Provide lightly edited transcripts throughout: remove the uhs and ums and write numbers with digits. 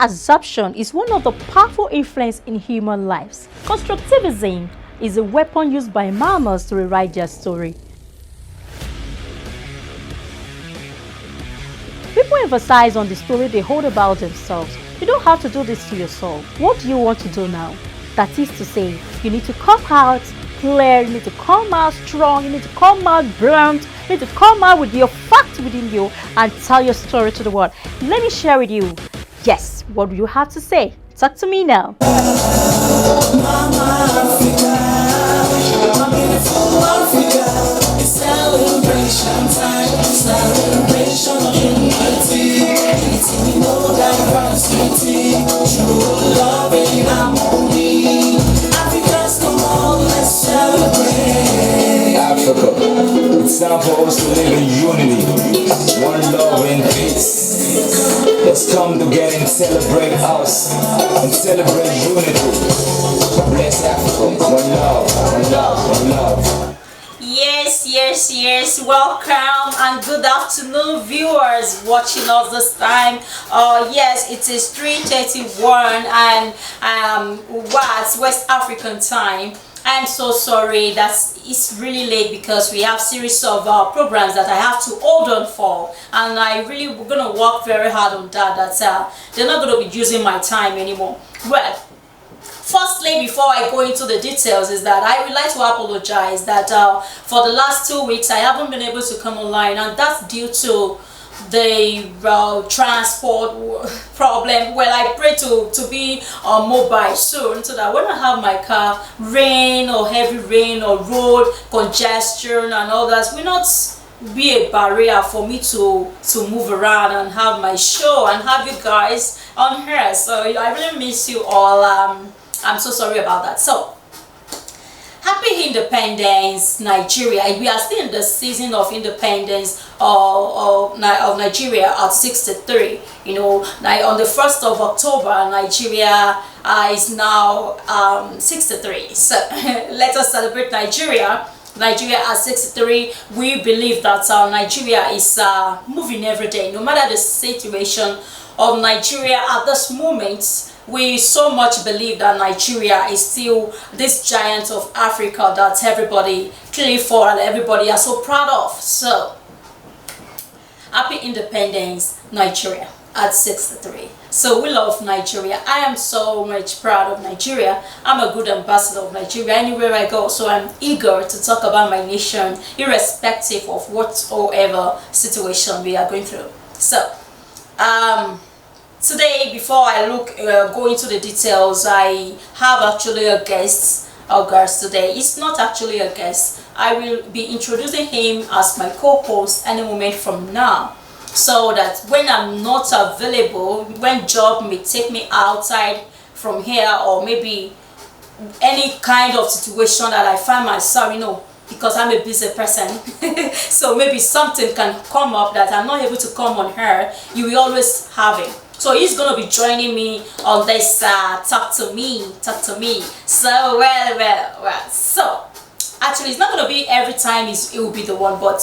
assumption is one of the powerful influences in human lives. Constructivism is a weapon used by mammals to rewrite their story. People emphasize on the story they hold about themselves. You don't have to do this to yourself. What do you want to do now? That is to say, you need to come out clear, you need to come out strong, you need to come out blunt, you need to come out with your facts within you and tell your story to the world. Let me share with you. Yes, what do you have to say? Talk to me now. Celebration time, celebration of unity, diversity, true love and harmony. Africans, come on, let's celebrate. Africa, it's time for us to live in unity, one love and peace. Let's come together and celebrate us and celebrate unity. Bless Africa, one love, one love, one love. Yes. Welcome and good afternoon, viewers watching us this time. Yes, it is 3:31 and West African time. I'm so sorry that it's really late because we have series of programs that I have to hold on for, and I really we're gonna work very hard on that. They're not gonna be using my time anymore. Well, firstly, before I go into the details, is that I would like to apologize that for the last 2 weeks I haven't been able to come online, and that's due to the transport problem. Well, I pray to be mobile soon, so that when I have my car, rain or heavy rain or road congestion and all that will not be a barrier for me to move around and have my show and have you guys on here. So I really miss you all. I'm so sorry about that. So, happy independence, Nigeria. We are still in the season of independence of Nigeria at 63. You know, on the 1st of October, Nigeria is now 63. So, let us celebrate Nigeria. Nigeria at 63. We believe that Nigeria is moving every day, no matter the situation of Nigeria at this moment. We so much believe that Nigeria is still this giant of Africa that everybody claims for and everybody are so proud of. So, happy independence, Nigeria at 63. So we love Nigeria. I am so much proud of Nigeria. I'm a good ambassador of Nigeria anywhere I go. So I'm eager to talk about my nation, irrespective of whatsoever situation we are going through. So, today, before I go into the details, I have actually a guest today. It's not actually a guest. I will be introducing him as my co-host any moment from now, so that when I'm not available, when job may take me outside from here, or maybe any kind of situation that I find myself, because I'm a busy person, so maybe something can come up that I'm not able to come on here, you will always have him. So he's gonna be joining me on this talk to me. So well. So actually, it's not gonna be every time it will be the one, but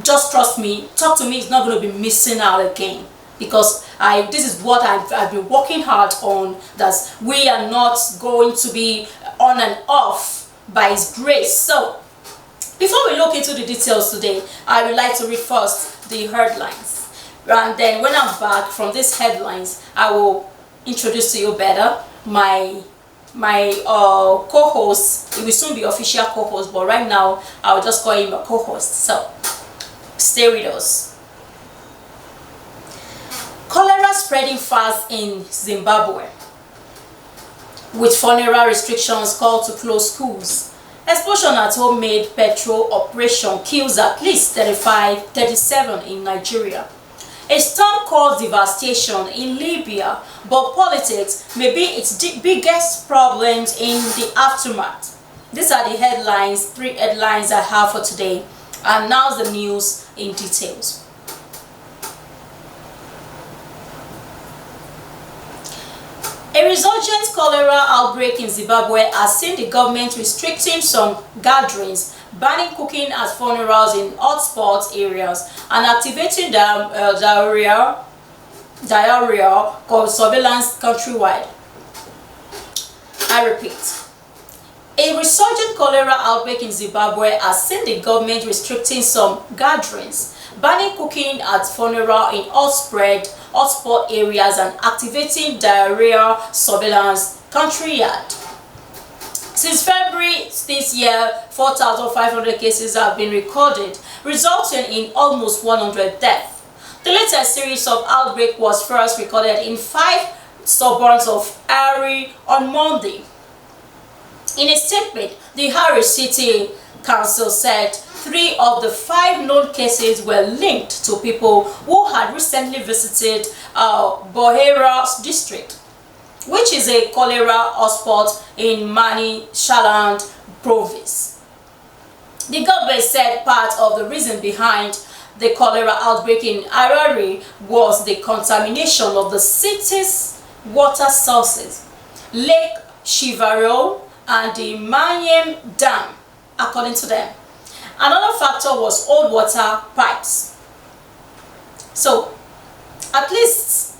just trust me. Talk to me is not gonna be missing out again, because this is what I've been working hard on. That we are not going to be on and off by His grace. So before we look into the details today, I would like to read first the headlines. And then when I'm back from these headlines, I will introduce to you better my co-host. He will soon be official co-host, but right now I will just call him a co-host. So stay with us. Cholera spreading fast in Zimbabwe, with funeral restrictions called to close schools. Explosion at homemade petrol operation kills at least 37 in Nigeria. A storm caused devastation in Libya, but politics may be its biggest problems in the aftermath. These are the headlines, 3 headlines I have for today. And now the news in details. A resurgent cholera outbreak in Zimbabwe has seen the government restricting some gatherings, banning cooking at funerals in hotspot areas, and activating the area diarrhea called surveillance countrywide. I repeat, a resurgent cholera outbreak in Zimbabwe has seen the government restricting some gatherings, banning cooking at funerals in hotspot areas, and activating diarrhea surveillance countrywide. Since February this year, 4,500 cases have been recorded, resulting in almost 100 deaths. The latest series of outbreak was first recorded in 5 suburbs of Ari on Monday. In a statement, the Hari City Council said 3 of the 5 known cases were linked to people who had recently visited Bohera district, which is a cholera hotspot in Shaland province. The government said part of the reason behind the cholera outbreak in Harare was the contamination of the city's water sources, Lake Shivaro and the Manyem Dam, according to them. Another factor was old water pipes. So, at least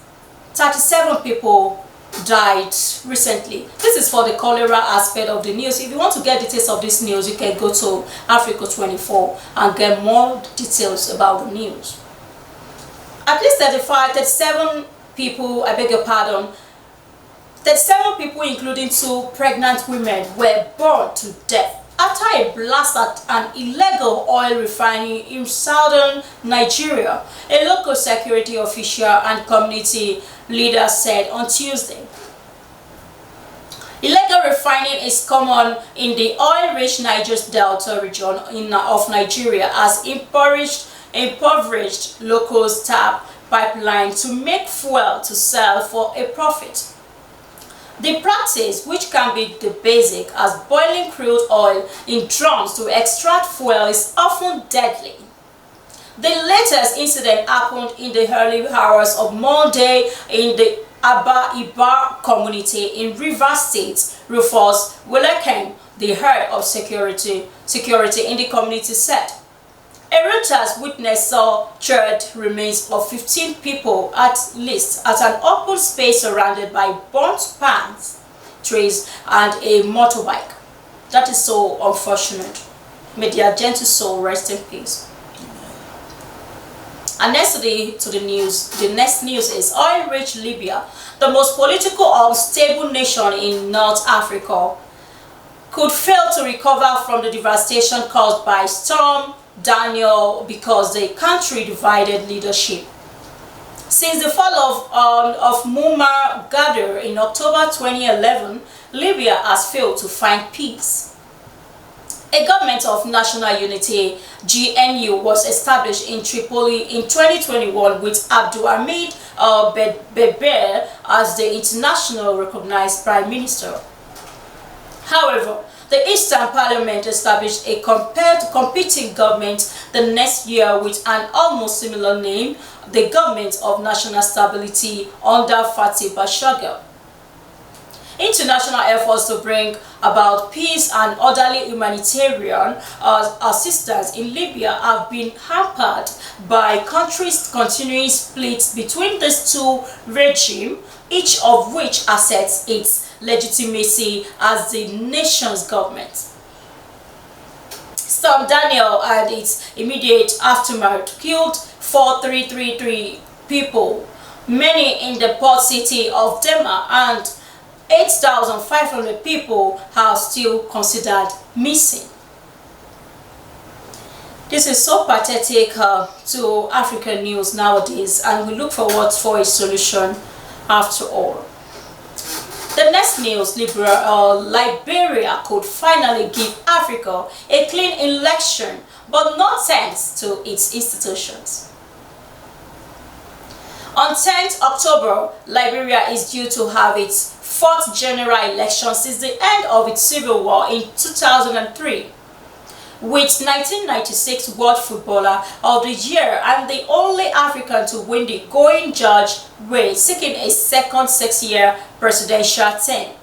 37 people died recently. This is for the cholera aspect of the news. If you want to get details of this news, you can go to Africa 24 and get more details about the news. At least 37 people, I beg your pardon, 37 people, including 2 pregnant women, were burned to death after a blast at an illegal oil refinery in southern Nigeria, a local security official and community leader said on Tuesday. Illegal refining is common in the oil-rich Niger Delta region of Nigeria as impoverished locals tap pipeline to make fuel to sell for a profit. The practice, which can be the basic as boiling crude oil in drums to extract fuel, is often deadly. The latest incident happened in the early hours of Monday in the Ibar community in Rivers State. Rufus Willeken, the head of security in the community, said. A Reuters witness saw charred remains of 15 people at least at an open space surrounded by burnt pans, trees, and a motorbike. That is so unfortunate. May their gentle soul rest in peace. And next to the news, the next news is oil-rich Libya, the most political unstable nation in North Africa, could fail to recover from the devastation caused by Storm Daniel because the country divided leadership. Since the fall of Muammar Gaddafi in October 2011, Libya has failed to find peace. A government of national unity, GNU, was established in Tripoli in 2021 with Abdul Hamid Beber as the international recognized prime minister. However, the Eastern Parliament established a competing government the next year with an almost similar name, the Government of National Stability under Fatih Bashagha. International efforts to bring about peace and orderly humanitarian assistance in Libya have been hampered by countries' continuing splits between these 2 regimes, each of which asserts its legitimacy as the nation's government. Storm Daniel and its immediate aftermath killed 4,333 people, many in the port city of Dema, and 8,500 people are still considered missing. This is so pathetic to African news nowadays, and we look forward for a solution after all. The next news, Liberia could finally give Africa a clean election, but not thanks to its institutions. On 10th October, Liberia is due to have its 4th general election since the end of its civil war in 2003. With 1996 World Footballer of the Year and the only African to win the Going Judge race, seeking a second 6-year presidential term.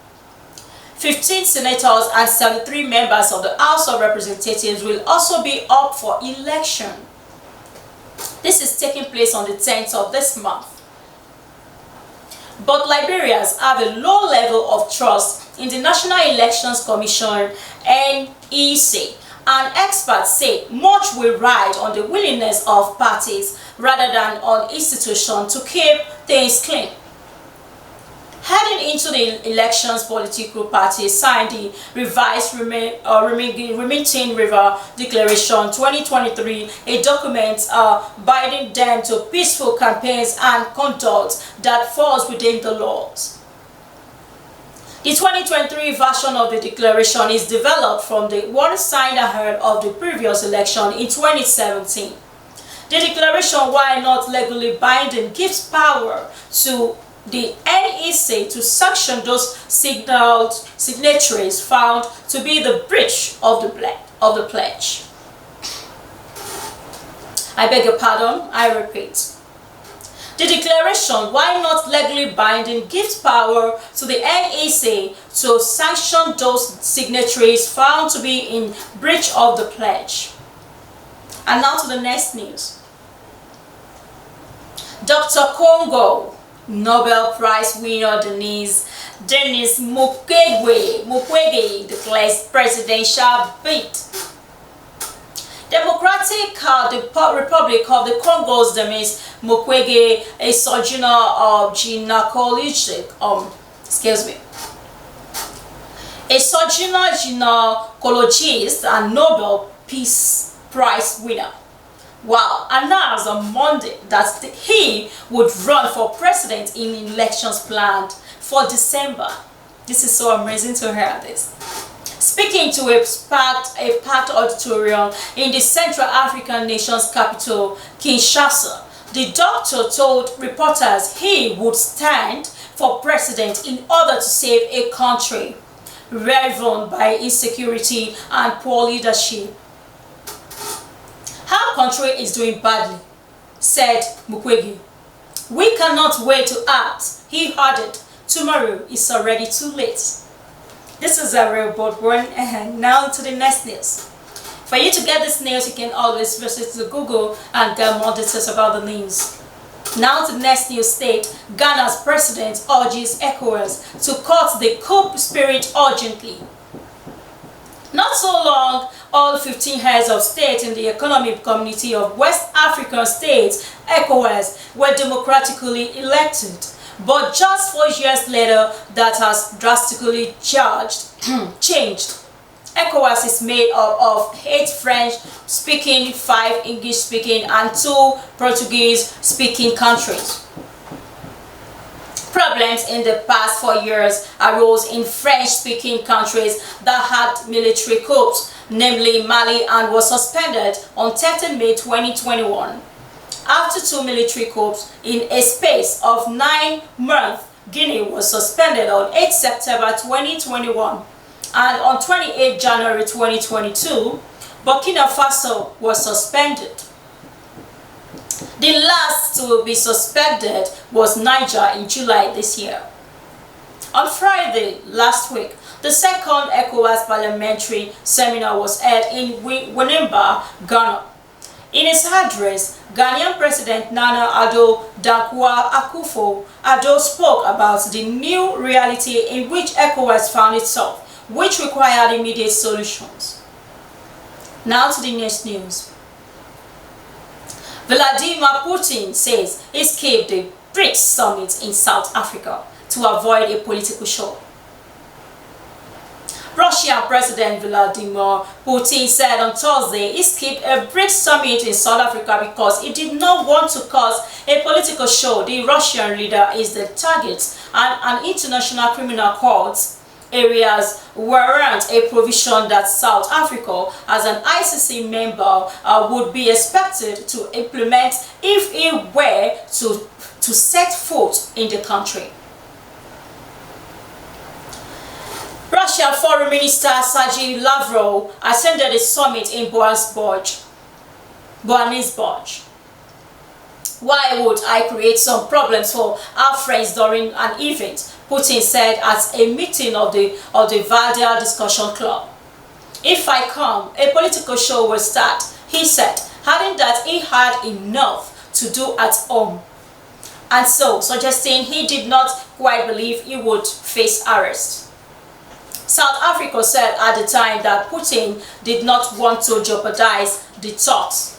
15 senators and 73 members of the House of Representatives will also be up for election. This is taking place on the 10th of this month. But Liberians have a low level of trust in the National Elections Commission (NEC), and experts say much will ride on the willingness of parties rather than on institutions to keep things clean. Heading into the elections, political parties signed the revised Remitting River Declaration 2023, a document binding them to peaceful campaigns and conduct that falls within the laws. The 2023 version of the declaration is developed from the one signed ahead of the previous election in 2017. The declaration, while not legally binding, gives power to the NEC to sanction those signatories found to be the breach of the pledge. I beg your pardon, I repeat. The declaration, while not legally binding, gives power to the NEC to sanction those signatories found to be in breach of the pledge. And now to the next news. Dr. Congo Nobel Prize winner Denis Mukwege declares presidential bid. Republic of the Congo's Denis Mukwege, a sojourner of a sojourner gynecologist and Nobel Peace Prize winner, announced on Monday that he would run for president in elections planned for December. This is so amazing to hear this. Speaking to a packed auditorium in the Central African nation's capital, Kinshasa, the doctor told reporters he would stand for president in order to save a country ravaged by insecurity and poor leadership. Our country is doing badly, said Mukwege. We cannot wait to act, he added. Tomorrow is already too late. This is a real bold one, and now to the next news. For you to get this news, you can always visit to Google and get more details about the news. Now to the next news state, Ghana's president urges ECOWAS to cut the coup spirit urgently. Not so long, all 15 heads of state in the Economic Community of West African States, ECOWAS, were democratically elected. But just 4 years later, that has drastically changed. ECOWAS is made up of 8 French-speaking, 5 English-speaking, and 2 Portuguese-speaking countries. Problems in the past 4 years arose in French-speaking countries that had military coups, namely Mali, and was suspended on 13 May 2021. After 2 military coups in a space of 9 months, Guinea was suspended on 8 September 2021, and on 28 January 2022, Burkina Faso was suspended. The last to be suspended was Niger in July this year. On Friday last week, the second ECOWAS parliamentary seminar was held in Winneba, Ghana. In his address, Ghanaian President Nana Addo Dankwa Akufo-Addo spoke about the new reality in which ECOWAS found itself, which required immediate solutions. Now to the next news. Vladimir Putin says he skipped the BRICS summit in South Africa to avoid a political show. Russian President Vladimir Putin said on Thursday he skipped a BRICS summit in South Africa because he did not want to cause a political show. The Russian leader is the target and an international criminal court areas warrant a provision that South Africa, as an ICC member, would be expected to implement if it were to set foot in the country. Russian Foreign Minister Sergei Lavrov attended a summit in Johannesburg. Why would I create some problems for our friends during an event? Putin said at a meeting of the Vardar Discussion Club. If I come, a political show will start, he said, adding that he had enough to do at home. and so suggesting he did not quite believe he would face arrest. South Africa said at the time that Putin did not want to jeopardize the talks.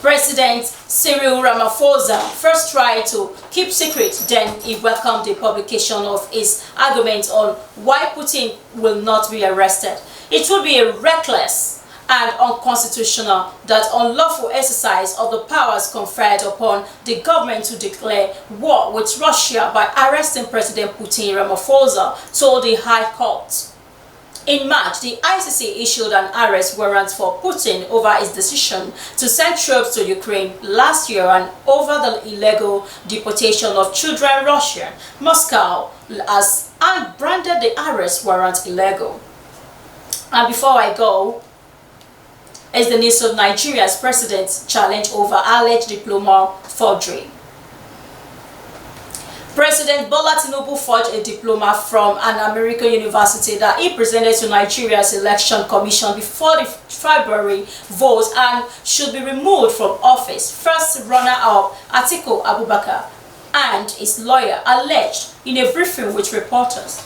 President Cyril Ramaphosa first tried to keep secret, then he welcomed the publication of his argument on why Putin will not be arrested. It would be reckless and unconstitutional, that unlawful exercise of the powers conferred upon the government to declare war with Russia by arresting President Putin, Ramaphosa told the High Court. In March, the ICC issued an arrest warrant for Putin over his decision to send troops to Ukraine last year and over the illegal deportation of children in Russia. Moscow has branded the arrest warrant illegal. And before I go, is the news of Nigeria's president's challenge over alleged diploma forgery. President Bola Tinubu forged a diploma from an American university that he presented to Nigeria's election commission before the February vote and should be removed from office. First runner-up Atiku Abubakar and his lawyer alleged in a briefing with reporters.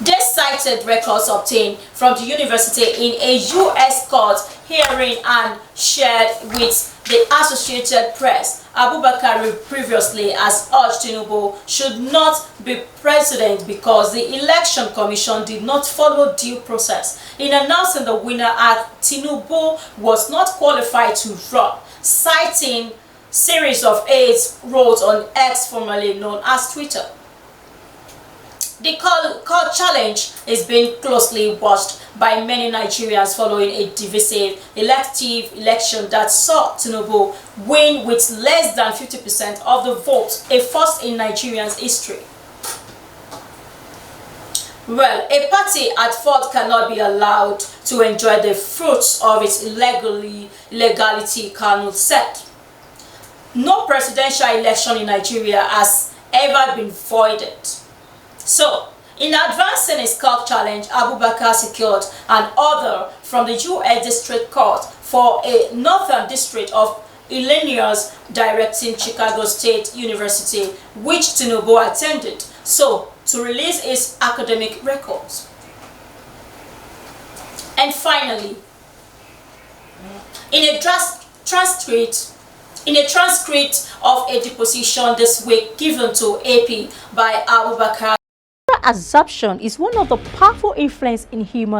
They cited records obtained from the university in a U.S. court hearing and shared with the Associated Press. Abubakar previously has urged Tinubu should not be president because the election commission did not follow due process. In announcing the winner, Tinubu was not qualified to run, citing series of aides wrote on X, formerly known as Twitter. The court challenge is being closely watched by many Nigerians following a divisive elective election that saw Tinubu win with less than 50% of the vote, a first in Nigerians' history. Well, a party at fault cannot be allowed to enjoy the fruits of its legality, Kanu said. No presidential election in Nigeria has ever been voided. So, in advancing his court challenge, Abubakar secured an order from the U.S. District Court for a Northern District of Illinois directing Chicago State University, which Tinubu attended, so to release his academic records. And finally, in a transcript of a deposition this week given to AP by Abubakar, Assumption is one of the powerful influences in human